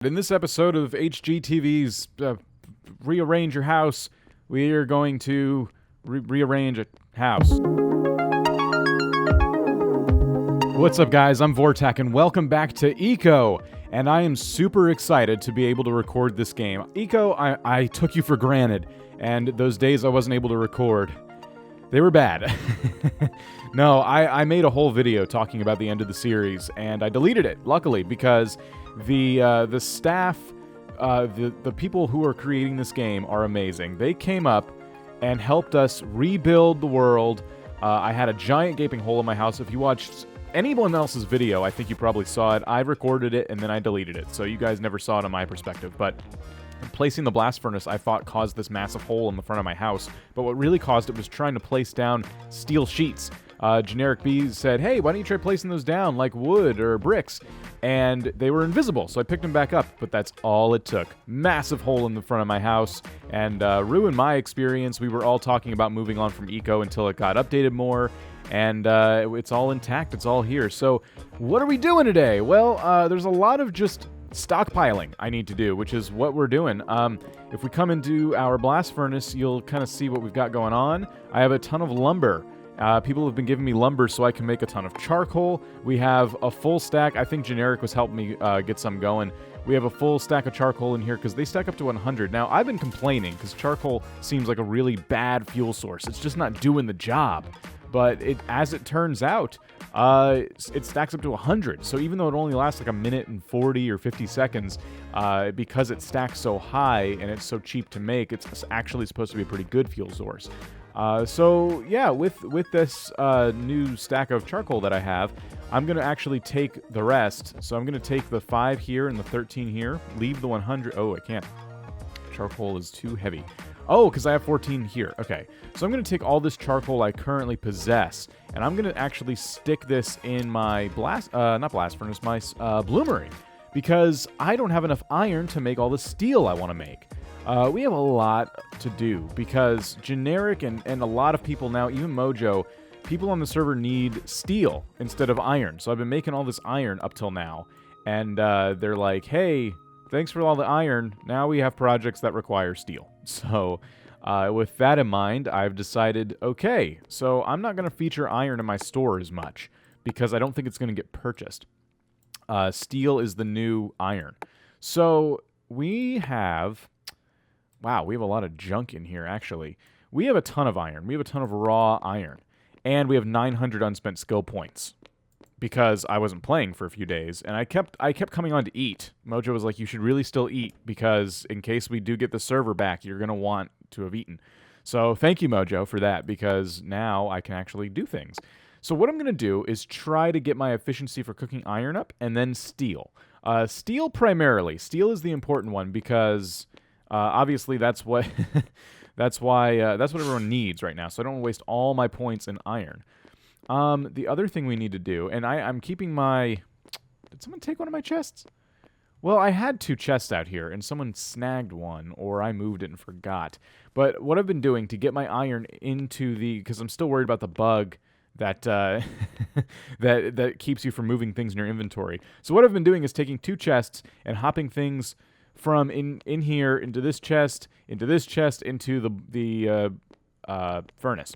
In this episode of HGTV's Rearrange Your House, we are going to rearrange a house. What's up, guys? I'm Vortak, and welcome back to Eco. And I am super excited to be able to record this game. Eco, I took you for granted, and those days I wasn't able to record, they were bad. No, I made a whole video talking about the end of the series, and I deleted it, luckily, because the staff, the people who are creating this game are amazing. They came up and helped us rebuild the world. I had a giant gaping hole in my house. If you watched anyone else's video, I think you probably saw it. I recorded it and then I deleted it, so you guys never saw it on my perspective. But placing the blast furnace, I thought, caused this massive hole in the front of my house. But what really caused it was trying to place down steel sheets. Generic B said, hey, why don't you try placing those down like wood or bricks? And they were invisible, so I picked them back up, but that's all it took. Massive hole in the front of my house, and ruined my experience. We were all talking about moving on from Eco until it got updated more, and it's all intact, it's all here. So what are we doing today? Well, there's a lot of just stockpiling I need to do, which is what we're doing. If we come into our blast furnace, you'll kind of see what we've got going on. I have a ton of lumber. People have been giving me lumber so I can make a ton of charcoal. We have a full stack. I think Generic was helping me get some going. We have a full stack of charcoal in here because they stack up to 100. Now, I've been complaining because charcoal seems like a really bad fuel source. It's just not doing the job. But as it turns out, it stacks up to 100. So even though it only lasts like a minute and 40 or 50 seconds, because it stacks so high and it's so cheap to make, it's actually supposed to be a pretty good fuel source. So yeah, with this new stack of charcoal that I have, I'm going to actually take the rest. So I'm going to take the 5 here and the 13 here, leave the 100. Oh, I can't. Charcoal is too heavy. Oh, because I have 14 here. Okay, so I'm going to take all this charcoal I currently possess, and I'm going to actually stick this in my not blast furnace, my bloomery, because I don't have enough iron to make all the steel I want to make. We have a lot to do because Generic and a lot of people now, even Mojo, people on the server need steel instead of iron. So I've been making all this iron up till now, and they're like, hey, thanks for all the iron. Now we have projects that require steel. So with that in mind, I've decided, okay, so I'm not going to feature iron in my store as much because I don't think it's going to get purchased. Steel is the new iron. So we have... Wow, we have a lot of junk in here, actually. We have a ton of iron. We have a ton of raw iron. And we have 900 unspent skill points. Because I wasn't playing for a few days, and I kept coming on to eat. Mojo was like, you should really still eat, because in case we do get the server back, you're going to want to have eaten. So thank you, Mojo, for that, because now I can actually do things. So what I'm going to do is try to get my efficiency for cooking iron up, and then steel. Steel primarily. Steel is the important one, because obviously that's what that's what everyone needs right now. So I don't waste all my points in iron. The other thing we need to do, and I'm keeping my... Did someone take one of my chests? Well, I had 2 chests out here, and someone snagged one, or I moved it and forgot. But what I've been doing to get my iron into the... Because I'm still worried about the bug that that keeps you from moving things in your inventory. So what I've been doing is taking 2 chests and hopping things from in here into this chest, into the furnace.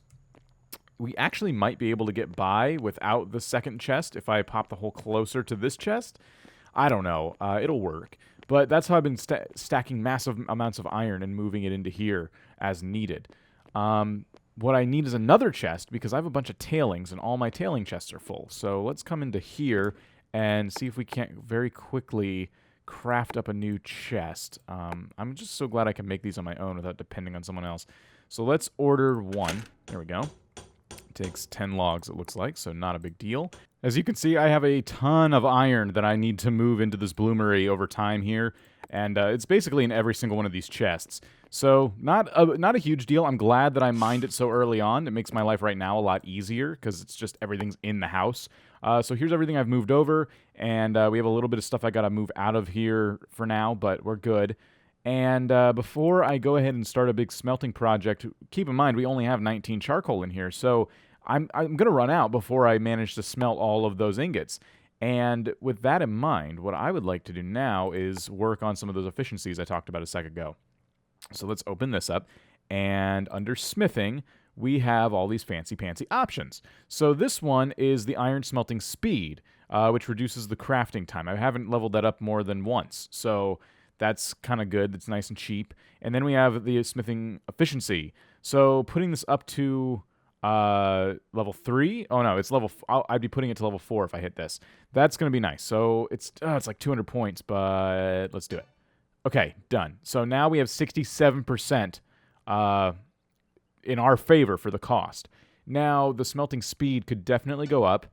We actually might be able to get by without the second chest if I pop the hole closer to this chest. I don't know. It'll work. But that's how I've been stacking massive amounts of iron and moving it into here as needed. What I need is another chest because I have a bunch of tailings and all my tailing chests are full. So let's come into here and see if we can't very quickly craft up a new chest. I'm just so glad I can make these on my own without depending on someone else. So let's order 1. There we go. Takes 10 logs, it looks like, so not a big deal. As you can see, I have a ton of iron that I need to move into this bloomery over time here, and it's basically in every single one of these chests. So not a huge deal. I'm glad that I mined it so early on. It makes my life right now a lot easier because it's just everything's in the house. So here's everything I've moved over, and we have a little bit of stuff I gotta move out of here for now, but we're good. And before I go ahead and start a big smelting project, keep in mind we only have 19 charcoal in here, so I'm going to run out before I manage to smelt all of those ingots. And with that in mind, what I would like to do now is work on some of those efficiencies I talked about a second ago. So let's open this up, and under smithing, we have all these fancy options. So this one is the iron smelting speed, which reduces the crafting time. I haven't leveled that up more than once, so that's kind of good. It's nice and cheap. And then we have the smithing efficiency. So putting this up to level 3. Oh no, it's level. I'd be putting it to level 4 if I hit this. That's gonna be nice. So it's like 200 points, but let's do it. Okay, done. So now we have 67% in our favor for the cost. Now the smelting speed could definitely go up,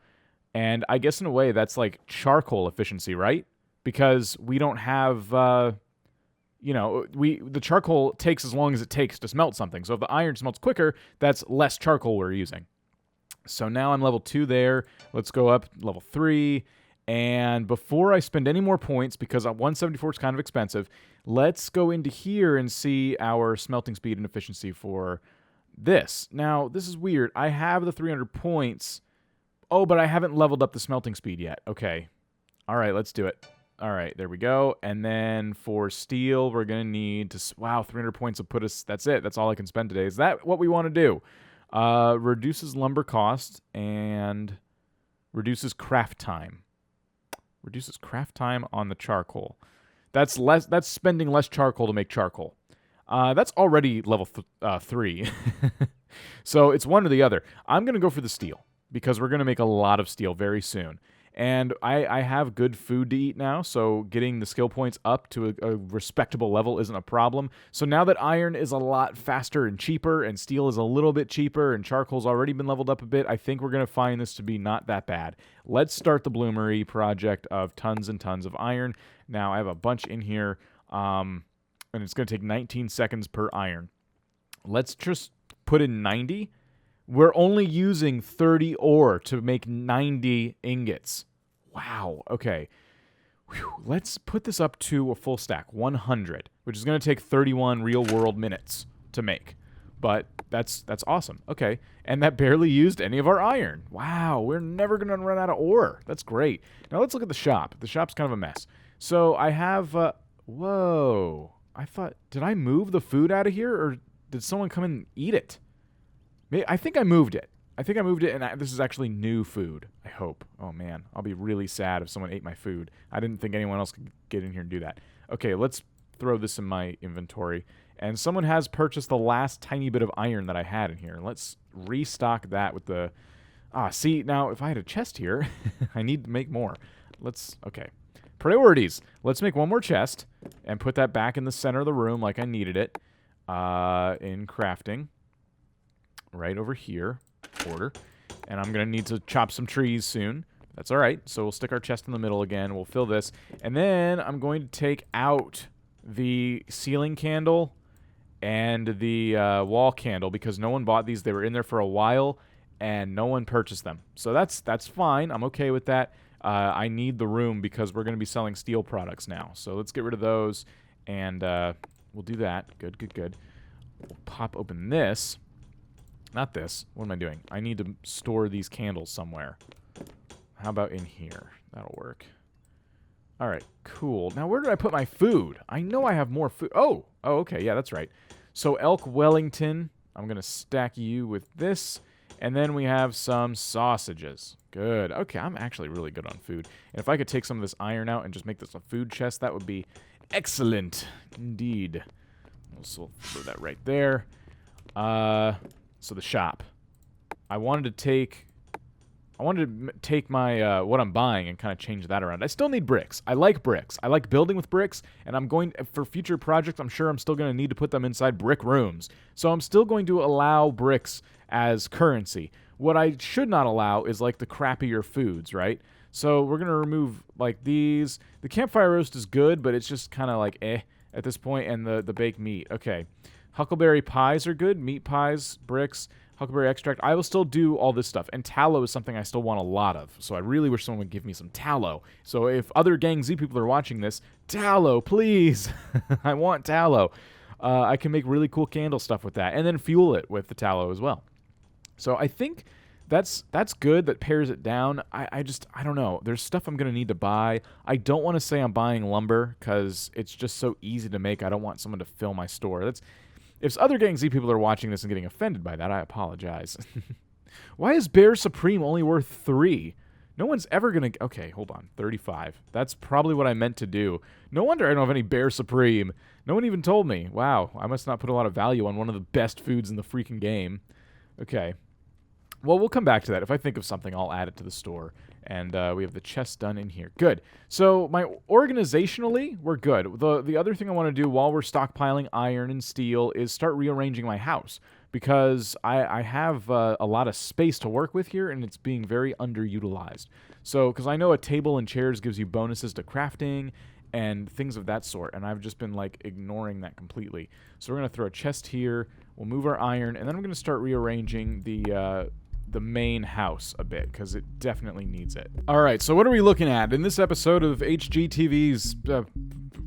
and I guess in a way that's like charcoal efficiency, right? Because we don't have. The charcoal takes as long as it takes to smelt something. So if the iron smelts quicker, that's less charcoal we're using. So now I'm level 2 there. Let's go up level 3. And before I spend any more points, because 174 is kind of expensive, let's go into here and see our smelting speed and efficiency for this. Now, this is weird. I have the 300 points. Oh, but I haven't leveled up the smelting speed yet. Okay. All right, let's do it. All right, there we go. And then for steel, we're going to need to... Wow, 300 points will put us... That's it. That's all I can spend today. Is that what we want to do? Reduces lumber cost and reduces craft time. Reduces craft time on the charcoal. That's spending less charcoal to make charcoal. That's already level 3. So it's one or the other. I'm going to go for the steel because we're going to make a lot of steel very soon. And I have good food to eat now, so getting the skill points up to a respectable level isn't a problem. So now that iron is a lot faster and cheaper, and steel is a little bit cheaper, and charcoal's already been leveled up a bit, I think we're going to find this to be not that bad. Let's start the Bloomery project of tons and tons of iron. Now, I have a bunch in here, and it's going to take 19 seconds per iron. Let's just put in 90. We're only using 30 ore to make 90 ingots. Wow. Okay. Whew. Let's put this up to a full stack, 100, which is going to take 31 real-world minutes to make. But that's awesome. Okay. And that barely used any of our iron. Wow. We're never going to run out of ore. That's great. Now let's look at the shop. The shop's kind of a mess. So I have... whoa. I thought... Did I move the food out of here, or did someone come and eat it? I think I moved it. And this is actually new food, I hope. Oh, man. I'll be really sad if someone ate my food. I didn't think anyone else could get in here and do that. Okay, let's throw this in my inventory. And someone has purchased the last tiny bit of iron that I had in here. Let's restock that with the... see, now, if I had a chest here, I need to make more. Okay. Priorities. Let's make one more chest and put that back in the center of the room like I needed it in crafting. Right over here, order. And I'm going to need to chop some trees soon. That's all right. So we'll stick our chest in the middle again. We'll fill this. And then I'm going to take out the ceiling candle and the wall candle because no one bought these. They were in there for a while, and no one purchased them. So that's fine. I'm okay with that. I need the room because we're going to be selling steel products now. So let's get rid of those, and we'll do that. Good. We'll pop open this. Not this. What am I doing? I need to store these candles somewhere. How about in here? That'll work. All right, cool. Now, where did I put my food? I know I have more food. Oh, okay. Yeah, that's right. So, Elk Wellington. I'm going to stack you with this. And then we have some sausages. Good. Okay, I'm actually really good on food. And if I could take some of this iron out and just make this a food chest, that would be excellent indeed. We'll put that right there. So the shop. I wanted to take my what I'm buying and kind of change that around. I still need bricks. I like bricks. I like building with bricks, and I'm going for future projects. I'm sure I'm still going to need to put them inside brick rooms. So I'm still going to allow bricks as currency. What I should not allow is like the crappier foods, right? So we're going to remove like these. The campfire roast is good, but it's just kind of like at this point, and the baked meat. Okay. Huckleberry pies are good. Meat pies, bricks, huckleberry extract. I will still do all this stuff. And tallow is something I still want a lot of. So I really wish someone would give me some tallow. So if other Gang Z people are watching this, tallow, please. I want tallow. I can make really cool candle stuff with that. And then fuel it with the tallow as well. So I think that's good. That pares it down. I don't know. There's stuff I'm gonna need to buy. I don't want to say I'm buying lumber because it's just so easy to make. I don't want someone to fill my store. If other Gang Z people are watching this and getting offended by that, I apologize. Why is Bear Supreme only worth 3? No one's ever gonna... Okay, hold on. 35. That's probably what I meant to do. No wonder I don't have any Bear Supreme. No one even told me. Wow, I must not put a lot of value on one of the best foods in the freaking game. Okay. Well, we'll come back to that. If I think of something, I'll add it to the store. And we have the chest done in here. Good. So organizationally, we're good. The other thing I want to do while we're stockpiling iron and steel is start rearranging my house. Because I have a lot of space to work with here, and it's being very underutilized. So, because I know a table and chairs gives you bonuses to crafting and things of that sort, and I've just been, like, ignoring that completely. So we're going to throw a chest here, we'll move our iron, and then I'm going to start rearranging the main house a bit, because it definitely needs it. Alright, so what are we looking at? In this episode of HGTV's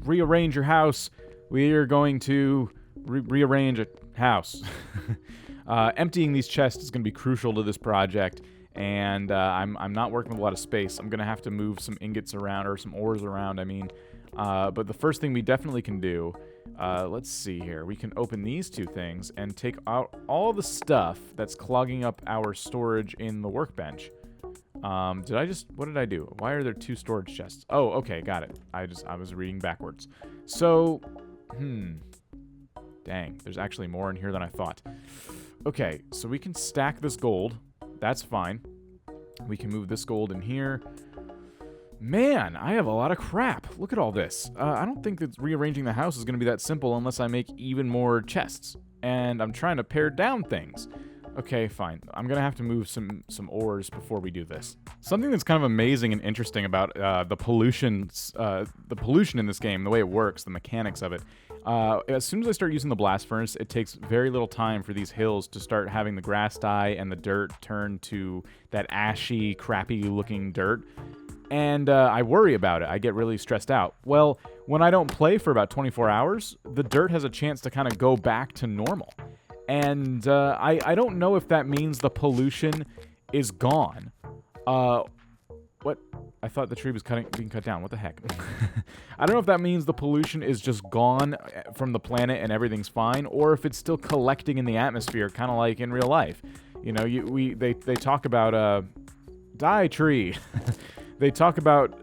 Rearrange Your House, we are going to rearrange a house. Emptying these chests is going to be crucial to this project, and I'm not working with a lot of space. I'm going to have to move some ingots around, or some ores around, I mean. But the first thing we definitely can do, let's see here. We can open these two things and take out all the stuff that's clogging up our storage in the workbench. What did I do? Why are there 2 storage chests? Oh, okay, got it. I was reading backwards. So, dang, there's actually more in here than I thought. Okay, so we can stack this gold. That's fine. We can move this gold in here. Man, I have a lot of crap. Look at all this. I don't think that rearranging the house is going to be that simple unless I make even more chests. And I'm trying to pare down things. Okay, fine. I'm going to have to move some ores before we do this. Something that's kind of amazing and interesting about the pollution in this game, the way it works, the mechanics of it. As soon as I start using the blast furnace, it takes very little time for these hills to start having the grass die and the dirt turn to that ashy, crappy-looking dirt. And I worry about it. I get really stressed out. Well, when I don't play for about 24 hours, the dirt has a chance to kind of go back to normal. And I don't know if that means the pollution is gone. What? I thought the tree was being cut down. What the heck? I don't know if that means the pollution is just gone from the planet and everything's fine, or if it's still collecting in the atmosphere, kind of like in real life. You know, they talk about die tree. They talk about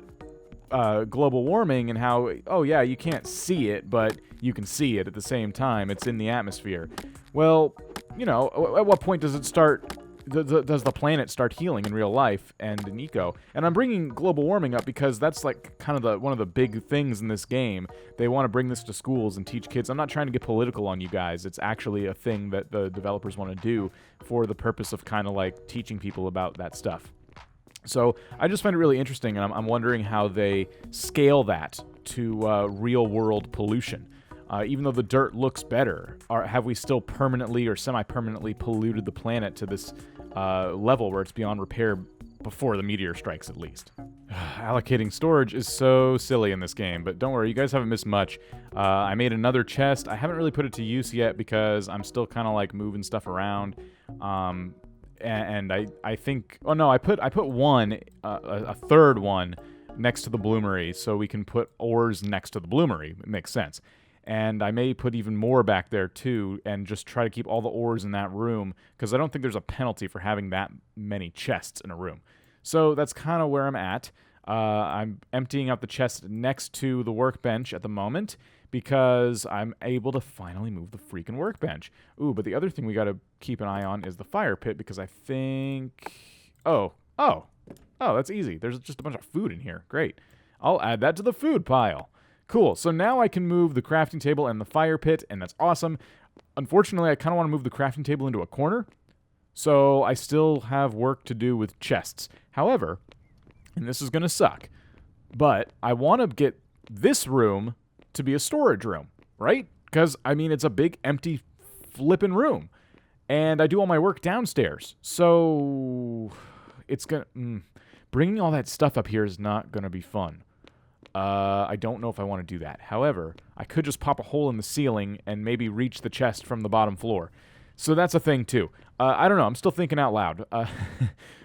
global warming and how, oh yeah, you can't see it, but you can see it at the same time. It's in the atmosphere. Well, you know, at what point does it start? Does the planet start healing in real life and in eco? And I'm bringing global warming up because that's like kind of one of the big things in this game. They want to bring this to schools and teach kids. I'm not trying to get political on you guys. It's actually a thing that the developers want to do for the purpose of kind of like teaching people about that stuff. So I just find it really interesting, and I'm wondering how they scale that to real-world pollution. Even though the dirt looks better, have we still permanently or semi-permanently polluted the planet to this level where it's beyond repair before the meteor strikes, at least? Allocating storage is so silly in this game, but don't worry, you guys haven't missed much. I made another chest. I haven't really put it to use yet because I'm still kind of like moving stuff around. And I think, oh no, I put one, a third one next to the bloomery so we can put ores next to the bloomery. It makes sense. And I may put even more back there too and just try to keep all the ores in that room because I don't think there's a penalty for having that many chests in a room. So that's kind of where I'm at. I'm emptying out the chest next to the workbench at the moment because I'm able to finally move the freaking workbench. Ooh, but the other thing we got to keep an eye on is the fire pit because I think... Oh, that's easy. There's just a bunch of food in here. Great. I'll add that to the food pile. Cool. So now I can move the crafting table and the fire pit, and that's awesome. Unfortunately, I kind of want to move the crafting table into a corner, so I still have work to do with chests. However, and this is going to suck, but I want to get this room to be a storage room, right? Because, I mean, it's a big, empty, flippin' room. And I do all my work downstairs. So, it's going to... bringing all that stuff up here is not going to be fun. I don't know if I want to do that. However, I could just pop a hole in the ceiling and maybe reach the chest from the bottom floor. So that's a thing too. I don't know. I'm still thinking out loud.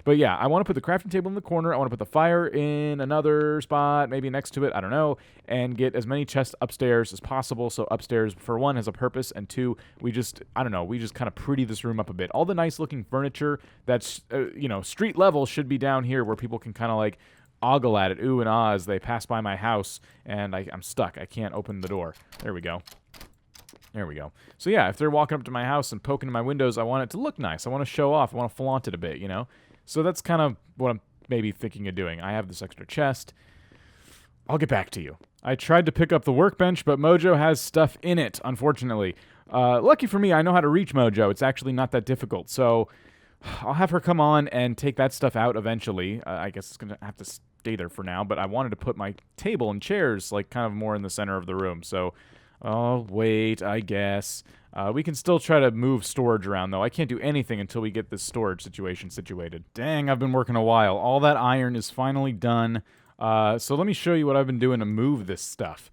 But yeah, I want to put the crafting table in the corner. I want to put the fire in another spot, maybe next to it. I don't know. And get as many chests upstairs as possible. So upstairs, for one, has a purpose. And two, we just kind of pretty this room up a bit. All the nice looking furniture that's, street level should be down here where people can kind of like ogle at it, ooh and ah, as they pass by my house. And I'm stuck. I can't open the door. There we go. There we go. So yeah, if they're walking up to my house and poking in my windows, I want it to look nice. I want to show off. I want to flaunt it a bit, So that's kind of what I'm maybe thinking of doing. I have this extra chest. I'll get back to you. I tried to pick up the workbench, but Mojo has stuff in it, unfortunately. Lucky for me, I know how to reach Mojo. It's actually not that difficult. So I'll have her come on and take that stuff out eventually. I guess it's going to have to stay there for now, but I wanted to put my table and chairs like kind of more in the center of the room. So I'll wait, I guess. We can still try to move storage around, though. I can't do anything until we get this storage situation situated. Dang, I've been working a while. All that iron is finally done. So let me show you what I've been doing to move this stuff.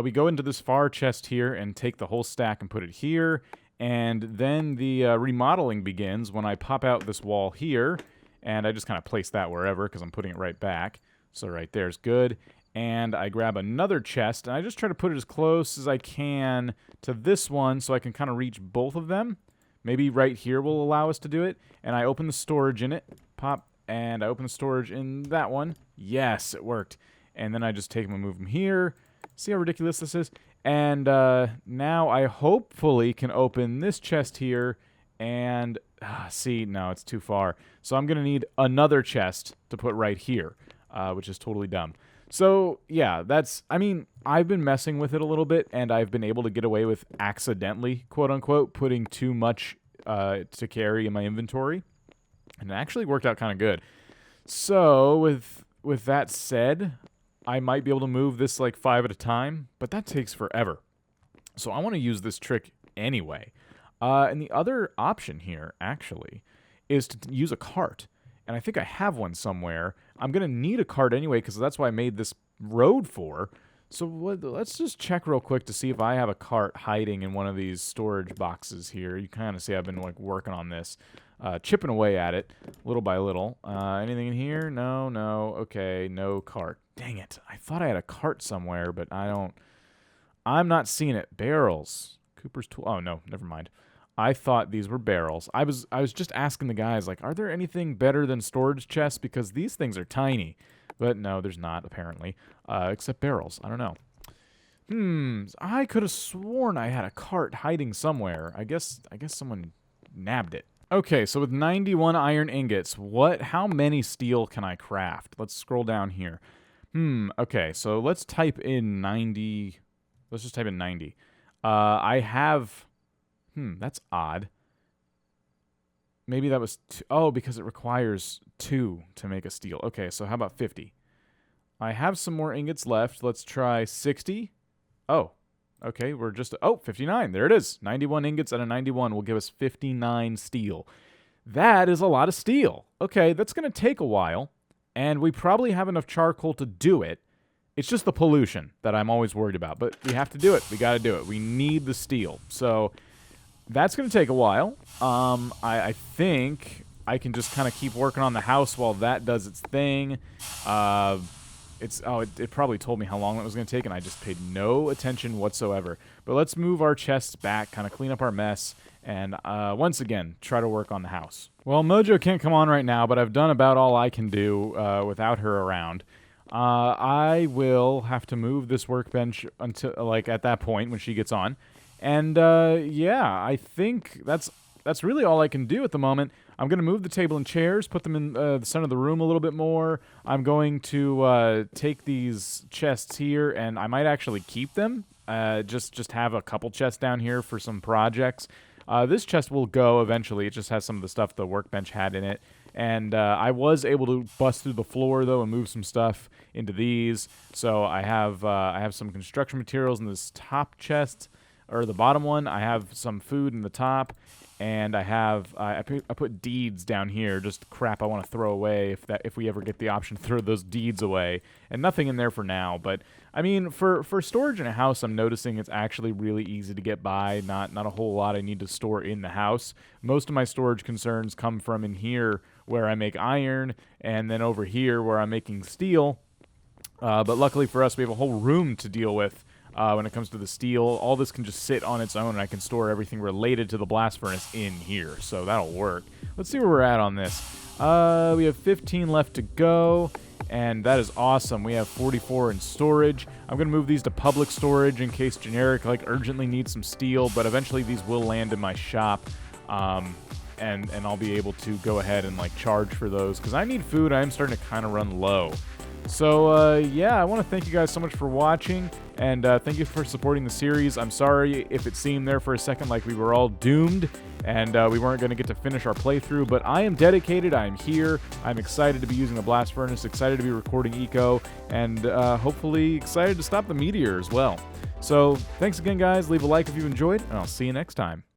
We go into this far chest here and take the whole stack and put it here. And then the remodeling begins when I pop out this wall here. And I just kind of place that wherever because I'm putting it right back. So right there's good. And I grab another chest, and I just try to put it as close as I can to this one so I can kind of reach both of them. Maybe right here will allow us to do it. And I open the storage in it, pop, and I open the storage in that one. Yes, it worked. And then I just take them and move them here. See how ridiculous this is? And now I hopefully can open this chest here and... see, no, it's too far. So I'm going to need another chest to put right here, which is totally dumb. So, yeah, I've been messing with it a little bit, and I've been able to get away with accidentally, quote-unquote, putting too much to carry in my inventory, and it actually worked out kind of good. So, with that said, I might be able to move this like 5 at a time, but that takes forever. So I want to use this trick anyway. And the other option here, actually, is to use a cart. And I think I have one somewhere. I'm going to need a cart anyway because that's what I made this road for. So let's just check real quick to see if I have a cart hiding in one of these storage boxes here. You kind of see I've been like working on this, chipping away at it little by little. Anything in here? No. Okay, no cart. Dang it. I thought I had a cart somewhere, but I'm not seeing it. Barrels. Cooper's tool. Oh, no, never mind. I thought these were barrels. I was just asking the guys, like, are there anything better than storage chests? Because these things are tiny. But no, there's not, apparently. Except barrels. I don't know. I could have sworn I had a cart hiding somewhere. I guess someone nabbed it. Okay, so with 91 iron ingots, how many steel can I craft? Let's scroll down here. Okay, so let's type in 90. Let's just type in 90. I have... that's odd. Maybe that was because it requires 2 to make a steel. Okay, so how about 50? I have some more ingots left. Let's try 60. Oh, okay, we're just... 59. There it is. 91 ingots out of 91 will give us 59 steel. That is a lot of steel. Okay, that's going to take a while, and we probably have enough charcoal to do it. It's just the pollution that I'm always worried about, but we have to do it. We got to do it. We need the steel. So... that's going to take a while. I think I can just kind of keep working on the house while that does its thing. It probably told me how long that was going to take, and I just paid no attention whatsoever. But let's move our chests back, kind of clean up our mess, and once again, try to work on the house. Well, Mojo can't come on right now, but I've done about all I can do without her around. I will have to move this workbench until, at that point when she gets on. And, I think that's really all I can do at the moment. I'm going to move the table and chairs, put them in the center of the room a little bit more. I'm going to take these chests here, and I might actually keep them. Just have a couple chests down here for some projects. This chest will go eventually. It just has some of the stuff the workbench had in it. And I was able to bust through the floor, though, and move some stuff into these. So I have some construction materials in this top chest. or the bottom one, I have some food in the top, and I have I put deeds down here, just crap I want to throw away if we ever get the option to throw those deeds away, and nothing in there for now. But I mean, for storage in a house, I'm noticing it's actually really easy to get by. Not a whole lot I need to store in the house. Most of my storage concerns come from in here where I make iron, and then over here where I'm making steel. But luckily for us, we have a whole room to deal with. When it comes to the steel, all this can just sit on its own, and I can store everything related to the blast furnace in here, so that'll work. Let's see where we're at on this. We have 15 left to go, and that is awesome. We have 44 in storage. I'm going to move these to public storage in case Generic urgently needs some steel, but eventually these will land in my shop, and I'll be able to go ahead and charge for those, because I need food. I am starting to kind of run low. So, yeah, I want to thank you guys so much for watching, and thank you for supporting the series. I'm sorry if it seemed there for a second like we were all doomed, and we weren't going to get to finish our playthrough, but I am dedicated, I am here, I'm excited to be using the blast furnace, excited to be recording Eco, and hopefully excited to stop the meteor as well. So, thanks again, guys. Leave a like if you enjoyed, and I'll see you next time.